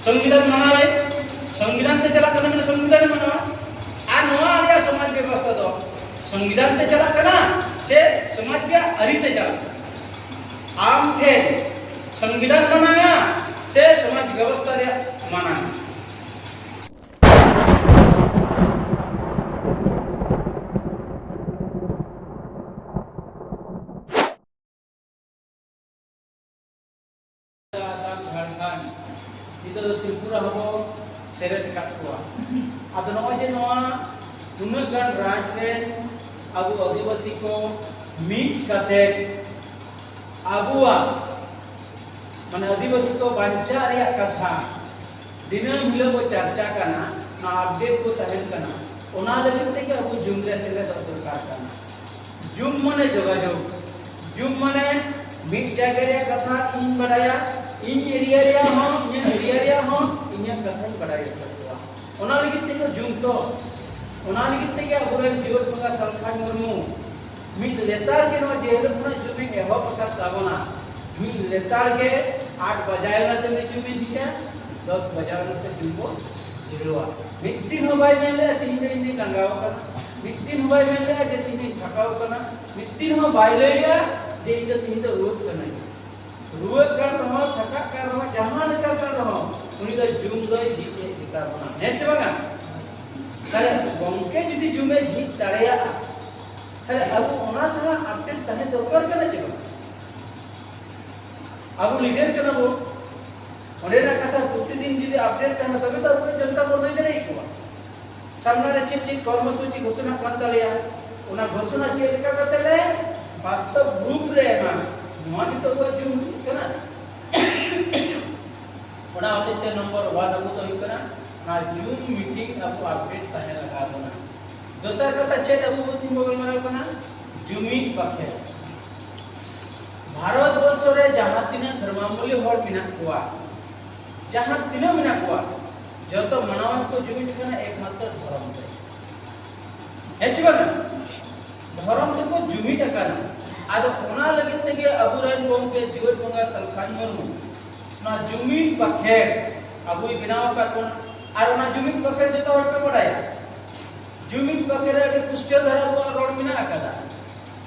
संविधान मनावे संविधान ते चला करना मैंने संविधान मनावा आ नवा आलिया समाज व्यवस्था दो संविधान ते चला करना से समाज के अरिते चला आम थे संविधान मनाया से समाज व्यवस्था रे माना itu Tripura hobo seret katwa ado noy je noa unag gan raj re abu adivasi ko meet kate abuwa mane adivasi ko bancha reya katha dinam hilo ko charcha kana na update ko tahen kana ona lagit te abu zoom re sele dorkar kana zoom mane jogajog zoom mane meet jaga reya katha in badaya in area रे हो इन area रे हो इन कथा बड़ाई करवा ओना लगित ते जुम तो ओना लगित ते अबुरेन जीवन बंगा संखान मुर्मू मी लेतार के नो जेल पुना जुमी एहो पका ताबना मी लेतार के 8 बजायला से मी जुमी जिके 10 बजायला से जुमको जिरवा एक दिन हो भाई मेले 3 दिन लंगाव का एक दिन हो भाई मेले जे 3 दिन थकाव करना एक दिन हो भाई ले जे इद 3 तो रोज करना रुवत कर रहो थका कर रहो जहां लेकर कर रहो उनी का जुम दो जीते जीता बना नेच बगा करे गंके जदी जुमे जीत दाड़िया करे अब ओना सरा अपडेट तहे दरकार कने जेबा अब लीडर कना बो ओरे ना कथा प्रतिदिन जदी अपडेट तहे तबे तो जनता को नहीं देई को सामने रे चित चित कर्मसूची घोषणा करतालिया ओना घोषणा चेक करते ले वास्तव रूप रे ना नोज तो जुम कना ओना अपडेट नंबर 1 अब तो कना ना जूम मीटिंग अब अपडेट तहे लगा बना दोसर कथा चेत अब बुद्धि मोबाइल में कना जूमी पखे भारत वर्ष रे जहां तिना धर्मावली होर मिना कोआ जहां तिना मिना कोआ जतो मनावा को जूमी कना एकमात्र धर्म है एचबना धर्म को जूमी कना आदो ओना लगित तेगे अबुरन गोंके जीवन बंगा संखान मरमु ना जुमी पखे अबुई बिनाव काटन आर ना जुमी पखे जतो हट पे पड़ाया जुमी पखे रे पुष्ट धरा को रोड मिना आकादा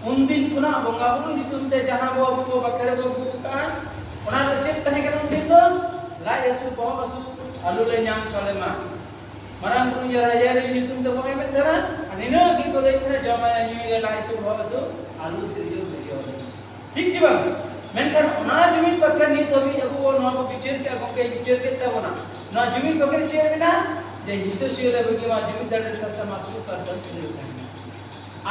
उन दिन पुना बंगा बुरु नितुम ते जहां बो अबु को बखरे को का ओना चेक तहे के उन दिन तो लाय असु बहु असु आलू ले न्याम काले मा मरान पुन जरा रे नितुम ते बंगा में धरा अनिना की को ले थे जमा नी लाय असु बहु असु आलू सिरियो ठीक जी बा मेनखान ना जमीन पकड़ नी तो भी अब वो ना को विचार के गोके विचार के तबना ना जमीन पकड़ छे बिना जे हिस्से रे बगी मा जमीन दड़ सब मासु का दस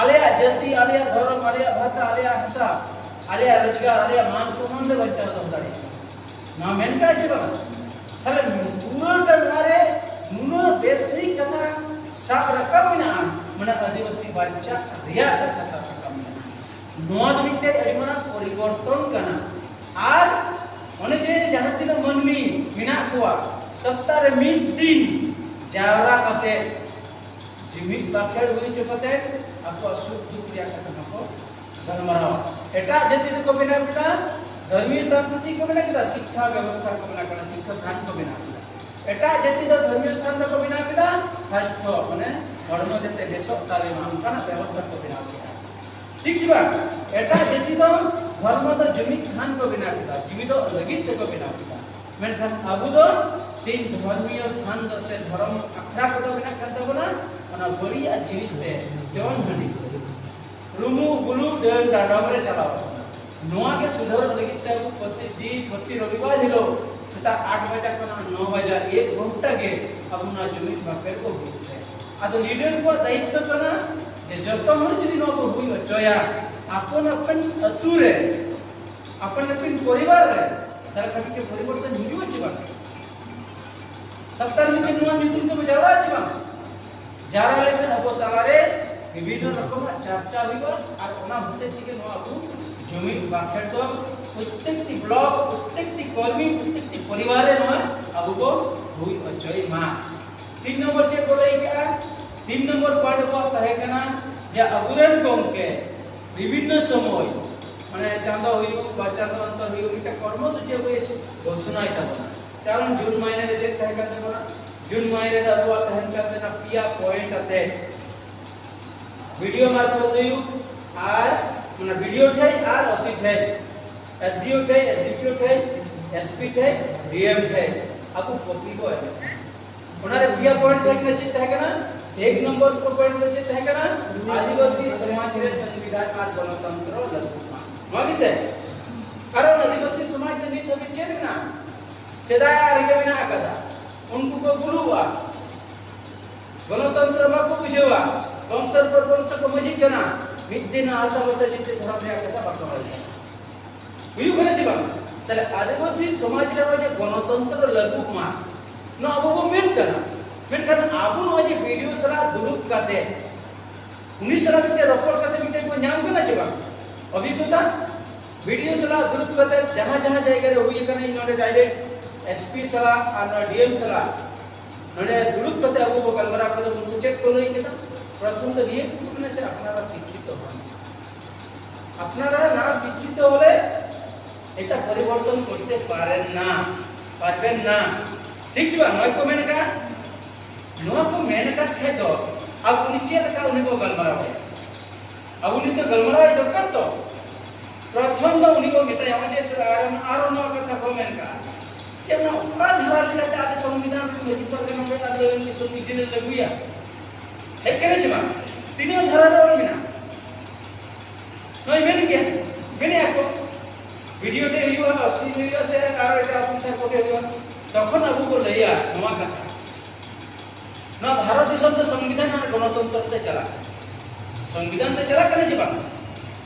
आलिया जल्दी आलिया धर्म आलिया भाषा आलिया भाषा आलिया रोजगार आलिया मान सम्मान बच्चा तो दाड़ी ना मेनका छे बा थाले पूरा मारे नुनो बेसिक कथा सब रकम ना माने आदिवासी बच्चा रिया कथा सब नोआ मिटे एमना परिवर्तन कना आर ओने जे जहां दिन मनमी मिना कोआ सप्ताह रे मिट दिन जावरा कते जीवित बाखेड़ होई चकते आपको सुख दुख रिया कथा को गलमराव एटा जति को बिना बिना धर्मीय तंत्र को बिना बिना शिक्षा व्यवस्था को बिना कना शिक्षा स्थान को बिना बिना एटा जति धर्मीय स्थान को बिना बिना स्वास्थ्य माने धर्म जते देश ताले मानकना व्यवस्था को बिना बिना ठीक बा एटा जति तो धर्म तो जमीन खान को बिना पिता जीवी तो लगित को बिना पिता मेनखान अबु दो तीन धर्मीय स्थान से धर्म अखरा को बिना करता बना ओना बड़ी आ जिनिस ते जवन हनी रुमु गुलु देन डाडम रे चलाव नोआ के सुधर लगित ते प्रतिदिन प्रति रविवार हिलो सेता 8 बजे को 9 बजे 1 घंटा के अब ना जमीन बाकर को होते आदो लीडर को दायित्व करना जतो हर जदि न हुई अचया अपन अपन अतुरे अपन अपन परिवार रे तार कभी के परिवर्तन हिजु छबा सप्ताह में नवा मितुन के बजावा छबा जारा लेकिन अब तारे विभिन्न रकम चर्चा होइबा और ओना होते दिके नवा अबु जमीन बाखेड़ तो प्रत्येकटी ब्लॉक प्रत्येकटी कर्मी प्रत्येकटी परिवार रे नवा अबु को हुई अचय मा 3 नंबर जे बोले क्या 3 नंबर पॉइंट को कहे कना जे अबुरेन गोंके विभिन्न समय माने चांदा होइयो बा चांदा अंतर होइयो इटा कर्मसूची होइसे घोषणा इता बना कारण जून महीने रे चेक तहे करते बना जून महीने रे अबुआ तहन करते ना पिया पॉइंट अते वीडियो मार्फत दयु आर माने वीडियो थे आर ओसी थे एसडीओ थे एसडीपीओ थे एसपी थे डीएम थे आपको पति को है ओनारे पिया पॉइंट थे चेक तहे करना एक नंबर को पॉइंट रे चेक तहे करना आदिवासी समाज रे संविधान आर गणतंत्र लगुमा मागी से कारण आदिवासी समाज ने नित हबी चेक ना सेदाय आगे बिना कदा उनको को बुलुआ गणतंत्र मा को बुझेवा वंशर पर वंश को मजी जना मिद्दिन आशा बता जिते धर्म रे कथा बकवाल बुझु करे छी बांग तले आदिवासी समाज रे जे गणतंत्र लागू मा न अब को मेन करा मेन करना आबुन जे वीडियो सला दुरुप काते उनी सला के रिपोर्ट काते मिटे को न्याम कना छी बांग अभिज्ञता वीडियो सला दुरुप काते जहां-जहां जायगा रे होई कने नोडे डायरेक्ट एसपी सला और डीएम सला नोडे दुरुप काते अब को गलबरा को उनको चेक को लई केना प्रथम तो नियम कुने से আপনারা শিক্ষিত হন আপনারা না শিক্ষিত হলে এটা পরিবর্তন করতে পারবেন না ঠিক আছে নয় को मैंने कहा नो को मैंने कहा थे तो अब नीचे लगा उन्हीं को गलबरा है अब उन्हीं तो गलबरा है दरकार तो प्रथम तो उन्हीं को कहते हैं जे आरो नो कथा को मैंने कहा कि ना अपराध धरा लेते आदि संविधान को जितर के नंबर आदि की सुनी जिले लगुया है केने छमा तीनों धारा रे बिना नय मेन के मेने आको वीडियो ते हुआ असली वीडियो से आरो एटा ऑफिसर को हुआ तखन अब को लइया नवा कथा ना भारत देश तो संविधान और गणतंत्र ते चला संविधान ते चला केने छबा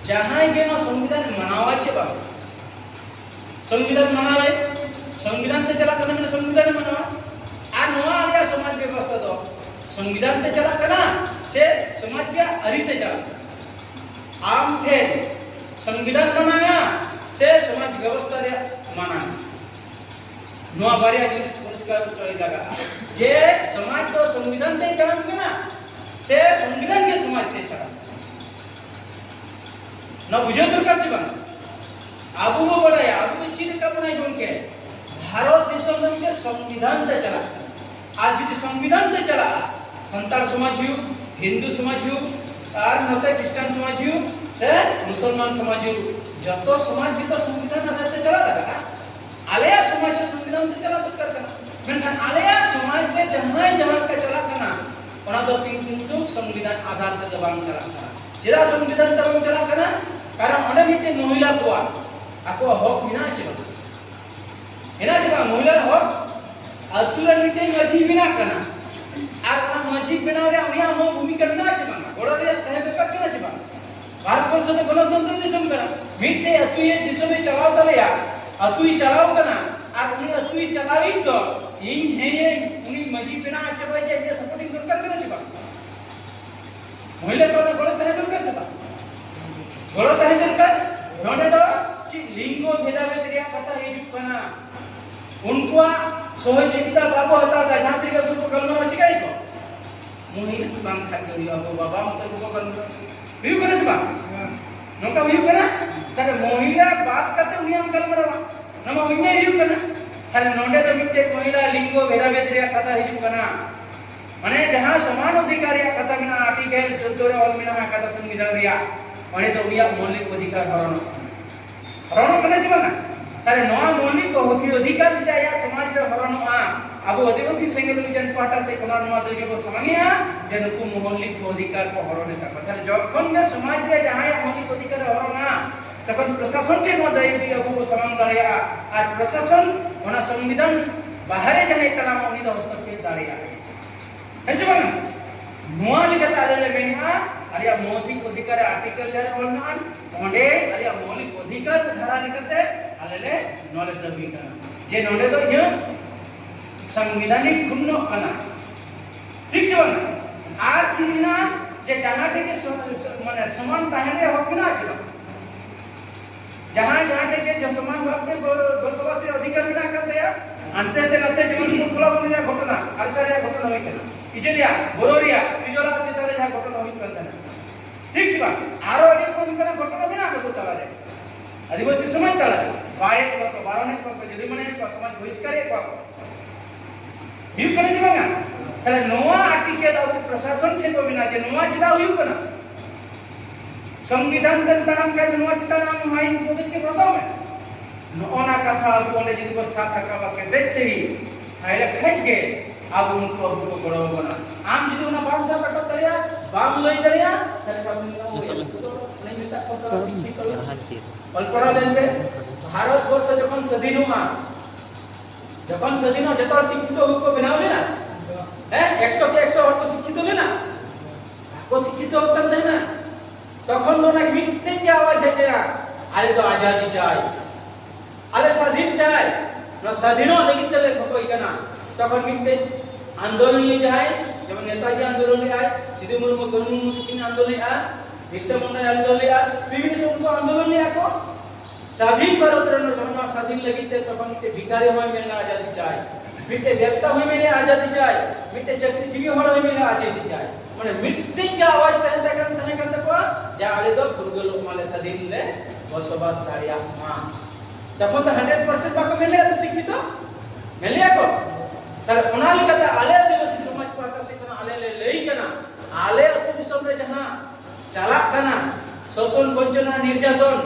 जहां के ना संविधान मनावा छबा संविधान मनावे संविधान ते चला केने मैंने संविधान मनावा आ नवा आलिया समाज व्यवस्था दो संविधान ते चला कना से समाज के अरिते चला आम थे संविधान बनाया से समाज व्यवस्था रे माना नवा बारिया जिस पुरस्कार चली लगा जे समाज तो संविधान ते चला कना से संविधान के समाज ते चला ना बुझे तो कर जीवन आबू वो बढ़ाया आबू को चीज का बनाई जोन के भारत देश में संविधान ते चला आज यदि संविधान ते चला संताल समाज हो हिंदू समाज हो और नते क्रिश्चियन समाज हो से मुसलमान समाज हो जतो समाज भी तो संविधान आधार ते चला लगा आलया समाज संविधान ते चला तो करना मेनखान आलया समाज में जहां के चला करना ओना दो किंतु संविधान आधार ते दबांग चला करना जेरा संविधान दबांग चला करना कारण ओने मिटे महिला को आको हक बिना छबा महिला हक अतुला मिटे मझी बिना करना আর না মাঝি বেনারে আমি আমো ভূমিকা না আছে বাংলা গোড়ারে তহে বেকার কেনা আছে বাংলা ভারতবর্ষে গণতন্ত্র দিশম করা মিটে তুই এই দিশমে চালাও তালে তুই চালাও কেনা আর উনি তুই চালাবি তো ইন হে উনি মাঝি বেনা আছে ভাই যে সাপোর্টিং দরকার কেনা আছে বাংলা মহিলা কোন গোড়া তহে দরকার আছে বাংলা গোড়া তহে দরকার ননে তো লিঙ্গ ভেদাভেদ রিয়া কথা হিজুক কেনা उनको सहयोगिता बाबू हता गजांत्री का दुर्ग कलमा अछि काई को मोहि बाम खाते हुआ बाबा मत को कलमा हुई करे से बा नका हुई करे तने महिला बात करते हुई हम कलमा रवा नम हुई ने हुई करे खाली नोंडे तो मिटे महिला लिंगो भेदाभेद रे कथा हिजु कना माने जहां समान अधिकार या कथा बिना आर्टिकल 14 रे ऑल बिना कथा संविधान रिया माने तो हुई मौलिक अधिकार हरण कने छी बना तारे नवा मौलिक अधिकार जेटा या समाज रे हरण अब आदिवासी संगठन जन पाटा से कला नवा दगे को समानिया जनकु मौलिक अधिकार को हरण का तारे जखन में समाज रे जहां मौलिक अधिकार हरण तखन प्रशासन के न दई अब समान दारिया और प्रशासन ओना संविधान बाहर जहां कला मौलिक हस्तक्षेप दारिया है जे बना नवा लिखा ताले मेना अरिया मौलिक अधिकार आर्टिकल रे वर्णन ओंडे अरिया मौलिक अधिकार धारा लिखते आलेले नॉलेज दबी करना जे नोडे तो ये संविधानिक खुन्न खाना ठीक है ना आज चिना जे जहां के माने समान ताहले हक ना अछि जहां के जो समान हक के बसवास से अधिकार बिना करते हैं अंते से नते जीवन को खुला बनिया घटना अलसरिया घटना होई केना इजेलिया बोरोरिया सृजला चितारे जहां घटना होई करते हैं ठीक है आरो अधिक को घटना बिना को तला जाए आदिवासी समाज तला बारे को बारने को जदि मने को समाज बहिष्कार को हिउ कने जे बांगा ताले नोआ आर्टिकल अब प्रशासन थे को बिना जे नोआ चिदा हिउ कना संविधान तन तनाम का नोआ चिदा नाम हाइन को के बताओ में नोना कथा को ने जदि को साथ का के बेच से ही आइले खाइ के अब उनको को बड़ो बना आम जदि ना बाम सा कटक करिया बाम लई दरिया ताले का नहीं मिता को कल्पना लेन पे भारत वर्ष जखन स्वाधीन हुआ जखन स्वाधीन हो जतोर शिक्षित को बनाव लेना हैं 100 के 100 और को शिक्षित लेना को शिक्षित होकर देना तखन तो ना मिटते की आवाज है तेरा आले तो आजादी चाहिए आले स्वाधीन चाहिए न स्वाधीन लेकिन तले कोई कना तखन मिटते आंदोलन ले जाए जब नेताजी आंदोलन ले आए सिद्धू मुर्मू कानून आंदोलन ले आए बिरसा मुंडा आंदोलन ले आए विभिन्न से उनको आंदोलन ले आको स्वाधीन भारत रे जब स्वाधीन लगिते तखन के भिखारी होय मेला आजादी चाय मिटे व्यवसाय होय मेले आजादी चाय मिटे चाकरीजीवी होय मेले आजादी चाय माने मिटते की आवाज तहे करते को जा आले दो फुरगल माले स्वाधीन ले बसबास दाड़िया मा तखन तो 100% बाको मेले तो शिक्षित मेले को ताले ओना लेकते आले आदिवासी समाज पासा से कना आले ले लई कना आले अतु दिसम रे जहां चाला कना शोषण वंचना निर्यातन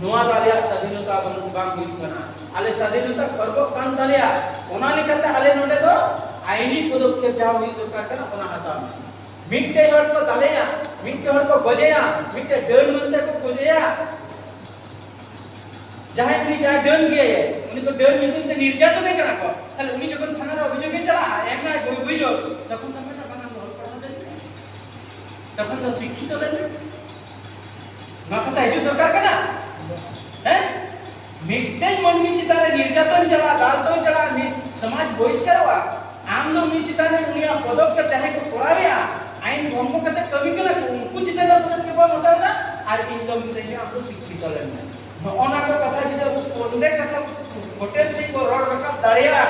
नोआ दालिया स्वाधीनता बांग हुई कना आले स्वाधीनता करबो कान दालिया ओना लेकते आले नोडे तो आईनी पदक्षेप जा हुई दरकार कना ओना हता मिटते हर को दालिया मिटते हर को बजेया मिटते डन मनते को बजेया जहां उनी जा डन गए उनी तो डन मितुन ते निर्यातन नहीं करा को ताले उनी जखन थाना रे अभियोग चला एक ना अभियोग तखन तमे कना हल करा तखन तो शिक्षित लेन ना कथा हिजु दरकार कना हैं मिटते मनमी चितारे निर्यातन चला दालतो चला समाज बहिष्कारवा आम दो मी चितारे उनिया पदक्षेप चाहे को कोरारिया आईन भंग कते कमी कला उनको चितारे पदक्षेप होता ना आर इनकम मिटे हम तो शिक्षित लेन ओना को कथा जिते कोंडे कथा होटल से को रोड रखा दाड़िया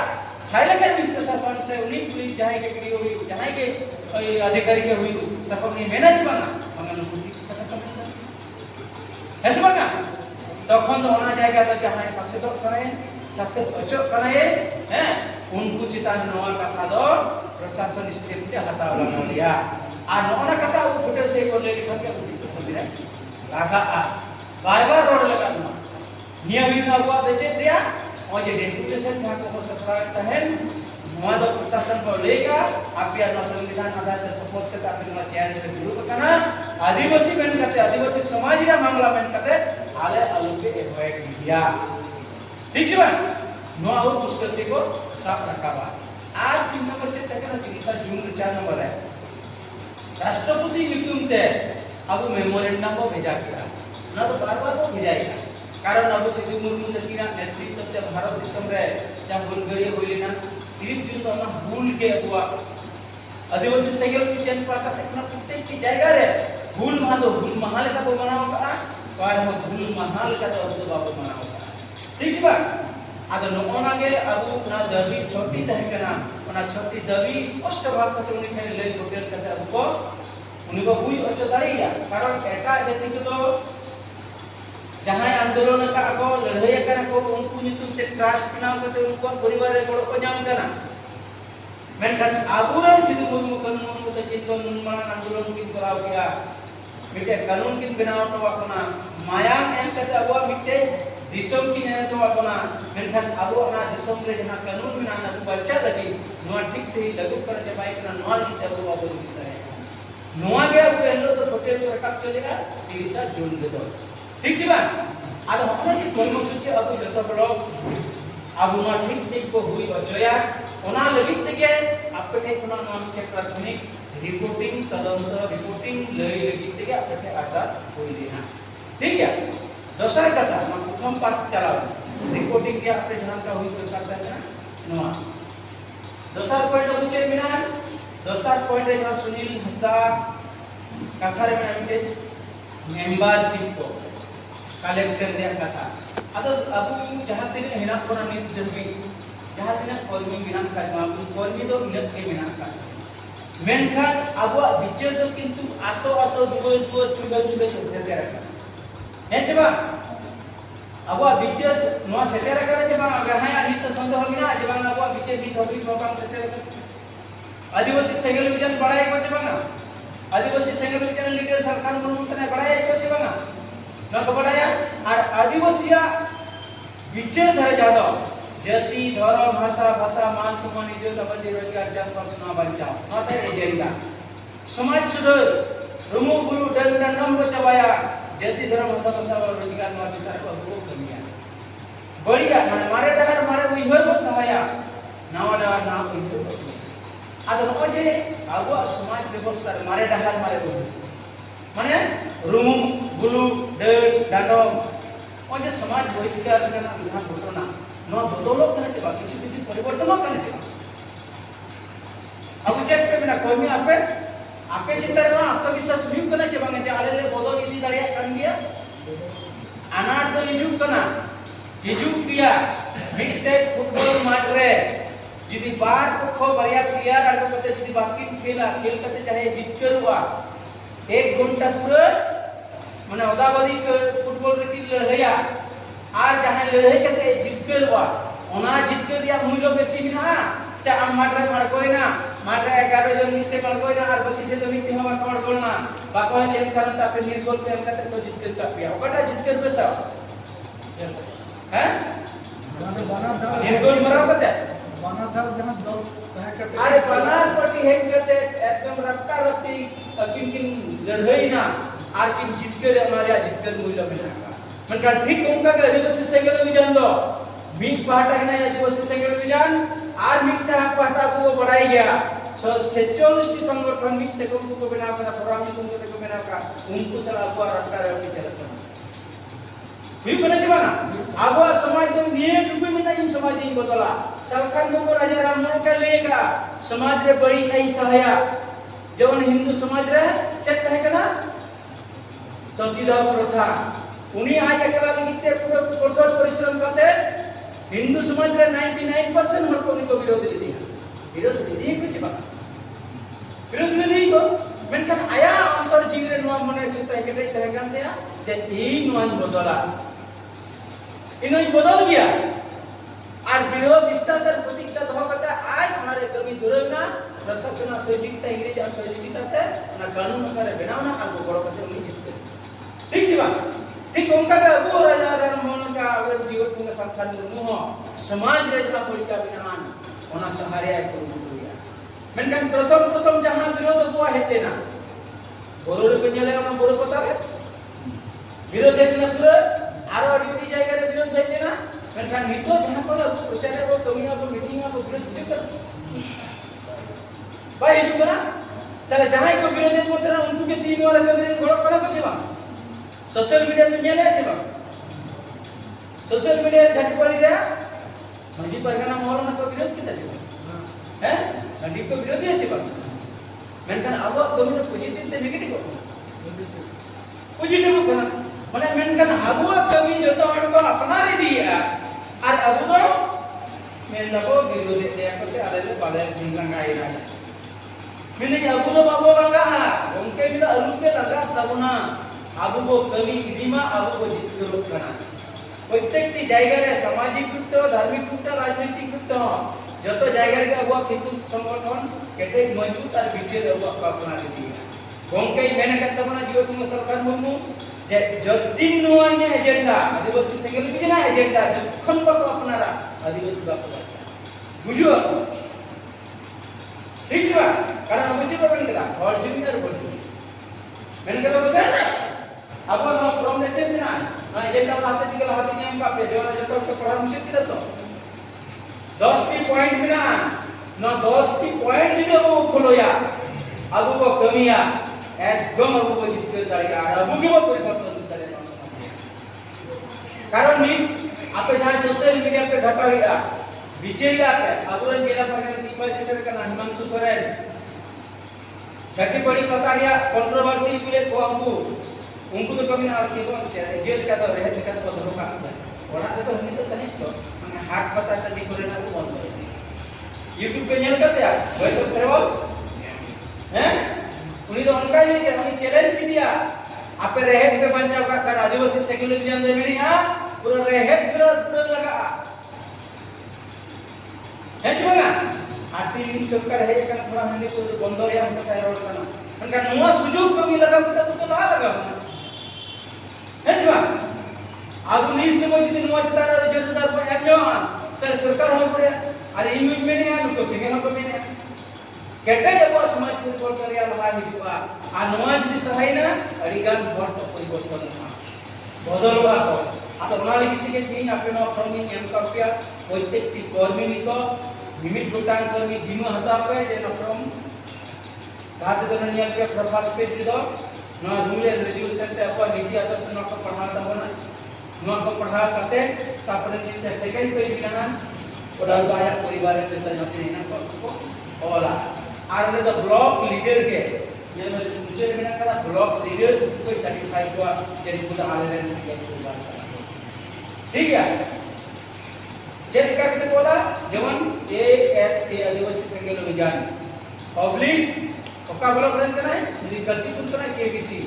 खाइले के प्रशासन से उनी पुलिस जाए के वीडियो हुई जाए के अधिकारी के हुई तब अपनी मैनेज बना हमन कथा कम ऐसे बना तखन ओना जायगा तो जहां सचेत करे सचेत अचो करे हैं उनको चितान नवा कथा दो प्रशासन स्टेप के हटावला न लिया आ नोना कथा होटल से को ले लिखन के बुद्धि लागा आ बार-बार रोड लगा ना नियमित हुआ बेचे दिया और जे डेपुटेशन था को सरकार तहन नवा दो प्रशासन को लेगा आप या संविधान आधार से सपोर्ट करता अपने चेयर से गुरु करना आदिवासी बन करते आदिवासी समाज रा मामला बन करते आले अलुके एवॉइड किया ठीक है नो आउ पुस्तक से को साफ रखावा आज 3 नंबर से तक ना 30 जून 4 नंबर है राष्ट्रपति नियुक्ति अब मेमोरेंडम को भेजा गया ना तो बार-बार को भेजाएगा कारण अब सिद्धू मुर्मू लकीना नेतृत्व से भारत देशम रे जब बुलगरिया होइलेना 30 जून तो हम भूल के हुआ आदिवासी सेगल की जन पाता से अपना प्रत्येक की जगह रे भूल महाल का को मनाओ का और हम भूल महाल का तो बाबू मनाओ का ठीक बा आदो नोना के अब ना दबी छोटी तह केना ओना छोटी दबी स्पष्ट भाव का उनी के ले होटल का अब को उनी को हुई अच्छा दाड़िया कारण एटा जति के तो जहां आंदोलन का को लड़ाई करा को उनको नितुम ते ट्रस्ट बनाव करते उनको परिवार रे गोड़ को जाम कना मेनखान आबुरन सिद्धू मुर्मू कानून को ते को निर्माण आंदोलन की कराव गया मिटे कानून की बनाव तो अपना मायाम एम करते अब मिटे दिसम की ने तो अपना मेनखान अब ना दिसम रे जहां कानून में ना बच्चा लगी नोआ ठीक से लागू कर जे बाइक ना नोआ की तो अब है नोआ के अब एलो तो छोटे तो अटक चलेगा 30 जून दे दो ठीक छै बा आद हमने जे कर्मसूची अब जत बड़ो अब ना ठीक को हुई अजया ओना लगित के आपके कोना नाम के प्राथमिक रिपोर्टिंग तदंतर रिपोर्टिंग लई लगित के आपके आधार होई लेना ठीक है दोसर कथा हम प्रथम पाठ चलाओ रिपोर्टिंग के आपके जहां का हुई तो करता है ना दोसर पॉइंट बुझे बिना दोसर पॉइंट है सुनील हंसदा कथा रे में मेंबरशिप को कलेक्शन रे कथा अदो अब जहां तीन हेना कोना नित दबी जहां तीन कर्मी बिना का कर्मी दो इलक के बिना का मेनखान अब विचार दो किंतु आतो दुगो चुगा चुगा चलते रहा है जबा Abuah bicara nuah secara kan aja bang, agak hanya itu contoh mina aja bang abuah bicara di topik program secara. आदिवासी सेंगल विजन बढ़ाए को बंगा आदिवासी सेंगल विजन लीडर सरकार मुनमुतने बढ़ाए को बंगा न को बढ़ाया और आदिवासीया विचार धरे जादो जाति धर्म भाषा भाषा मान सम्मान इज्जत अपने रोजगार चाष ना बचाओ नॉट एजेंडा समाज सुधार रुमु गुरु दंड नम बचावाया जाति धर्म भाषा भाषा रोजगार ना बितार को वो कमिया बढ़िया मारे डहर मारे उइहर को सहाया नावा डार ना उइहर आदो नजे आबो समाज व्यवस्था मारे डाहार मारे को माने रुमु गुलु दे डांडम ओजे समाज बहिष्कार करना इहा घटना न बदलो कने जेबा किछु किछु परिवर्तन कने जेबा अब चेक पे बिना कर्मी आपे चिंता ना आत्मविश्वास भी कने जेबा ने आले ले बदल इदी दाड़िया कान गया अनाट तो हिजुक कना हिजुक दिया मिडटे फुटबॉल मैच रे जदि बार पक्ष बारिया प्लेयर आडो कते जदि बाकी खेला खेल कते चाहे जितकरुआ 1 घंटा पूरा माने अदाबादी फुटबॉल रे की लड़ाइया आर जहां लड़ाई कते जितकरुआ ओना जितकर या मूल्य बेसी बिना से आम माटरे मडकोइना माटरे 11 जन निसे मडकोइना आर बकी से जमीन ते हवा कमड़ बोलना बाको लेन कारण तापे निर्गोल पे हम कते तो जितकर का पिया ओकटा जितकर बेसा हैं निर्गोल मराव कते अरे बनार पटी हेड करते एकदम रफ्ता रफ्ती किन लड़ाई ना आर किन जितकर हमारे जितकर मूल्य मिला मन का ठीक उनका के आदिवासी सेंगल विजन दो मीट पाटा है ना आदिवासी सेंगल विजन आर मीटा पाटा को बढ़ाई गया 46 टी संगठन मीट को बनाव का प्रोग्राम को बनाव का उनको सला को रफ्ता रफ्ती चलता भी बना जमाना आबो समाज तो निये टुकु मिना इन समाज इन बदला सलखन को राजा राम का लेका समाज रे बड़ी आई सहाया जवन हिंदू समाज रे चेक है कना सतीदाह प्रथा उनी आज एकला लिखते पूरा कठोर परिश्रम करते हिंदू समाज रे 99% हर को विरोध दिया कुछ बा विरोध नहीं को मेनखान आया अंतर जीव रे नवा मने से केटे तहगान दिया जे ई नवा बदला इन्होंने बदल गया और दृढ़ विश्वास और प्रतिज्ञा दो करता आज हमारे कभी दुर्गना प्रशासन सहयोगिता इंग्लिश और सहयोगिता थे ना कानून करे बनावना और वो बड़ो करते उन्हें जीतते ठीक है बात ठीक उनका का वो राजा राममोहन का अगर जीवन को संस्थान मुह समाज रे जहां पड़ी का बिनान ओना सहारे आए को दिया मेनकान प्रथम जहां विरोध को हेते ना बोरो रे पेले ओना बोरो पता रे विरोध हेते ना पूरा आरो ड्यूटी जायगा रे विरोध हेते ना मेनखान नितो जहां को प्रचार रे कमिया को मीटिंग को विरोध कर भाई हिजू ना ताले जहां को विरोध हेते मतलब उनको के तीन वाला कमिरे गोड़ करा को छबा सोशल मीडिया में नेले छबा सोशल मीडिया झट पड़ी रे मजी परगना मोहर ना को विरोध किता छबा हैं नदी को विरोध है छबा मेनखान अब कमिरे पॉजिटिव से नेगेटिव पॉजिटिव कना माने मेनखान अब कमी जतो हड़ को अपना रे दिया और अब तो मेन नको विरोध है को से आले बाले ढिंगा आईना मैंने अब तो बाबू लगा उनके भी अलू पे लगा तब ना अब वो कमी इदिमा अब वो जित करो कना प्रत्येकटी জায়গা রে সামাজিক যুক্ত ধার্মিক যুক্ত রাজনৈতিক যুক্ত যত জায়গা রে আবু কিন্তু সংগঠন কেটে মজবুত আর বিচের আবু আপনা দিয়া গমকে মেনে করতে বনা জীব তুমি সরকার মুমু যে যদিন নোয়া এজেন্ডা আদিবাসী সেঙ্গেল বিজনা এজেন্ডা যখন পাবো আপনারা আদিবাসী বাপ বুঝো ঠিক আছে কারণ বুঝতে পারবেন কেডা और জমিদার বলি মেনে কথা বুঝছেন अब नो फ्रॉम नेचर में ना एजेंडा बातें निकल हाथी नियम का पे जो जब से पढ़ा मुझे किधर तो 10 की पॉइंट में ना 10 की पॉइंट जो वो खोलो या अब वो कमियां एकदम अब वो जित कर दाड़िया अब वो वो परिवर्तन करे कारण नी आपे जहां सोशल मीडिया पे घटा गया विजयला पे अबुरन जिला पर पीपल सेंटर का हिमांशु सोरेन छठी पड़ी पता गया कंट्रोवर्सी बोले को हमको उनको तो कभी ना आके तो जेल का तो रहे का तो धरो का ओरा तो नहीं तो नहीं तो माने हाथ पता का नहीं करे ना वो बंद कर YouTube पे चैनल करते हैं वॉइस ऑफ ट्रैवल हैं उन्हीं तो उनका ही हमने चैलेंज भी दिया आप पे रहे पे बंचा का कर आदिवासी सेक्युलरिज्म दे मेरी हां पूरा रेहेड पूरा लगा है चुना आर्थिक लीग सरकार है kan थोड़ा हमने को बंद या हम बताया और करना kan नवा सुजोग कमी लगा kita तो ला लगा है चुना अब लीग से वो जितने नवा चला रहा जरूरत पर एम जो चल सरकार हो पड़े अरे यूज में नहीं आ तो सिंगे को में नहीं केटे जब समाज को तोड़ कर या लगा हिजुआ आ नवा जदी सहाय ना अड़ीगान हर तो परिवर्तन बदलवा को आता ओना लगी के तीन आपे नो फर्मिंग एम कापिया प्रत्येक कर्मी निको निमित गोटांग कर्मी जिनु हता पे जे नफ्रम बात तो निया के फर्स्ट पेज दो ना रूल एंड रेगुलेशन से अपन नीति आदर्श न को पढ़ाता होना न को पढ़ा करते तापर जे सेकंड पेज बिना ओडा आया परिवार के तजते ना को ओला आर द ब्लॉक लीडर के ये मुझे बिना करा ब्लॉक लीडर कोई सर्टिफाइड हुआ चेरी खुद आले के ठीक है चेक करके बोला जवन एएसए आदिवासी संघ लोग जान पब्लिक पक्का ब्लॉक रन करना है यदि कसी कुल करना केबीसी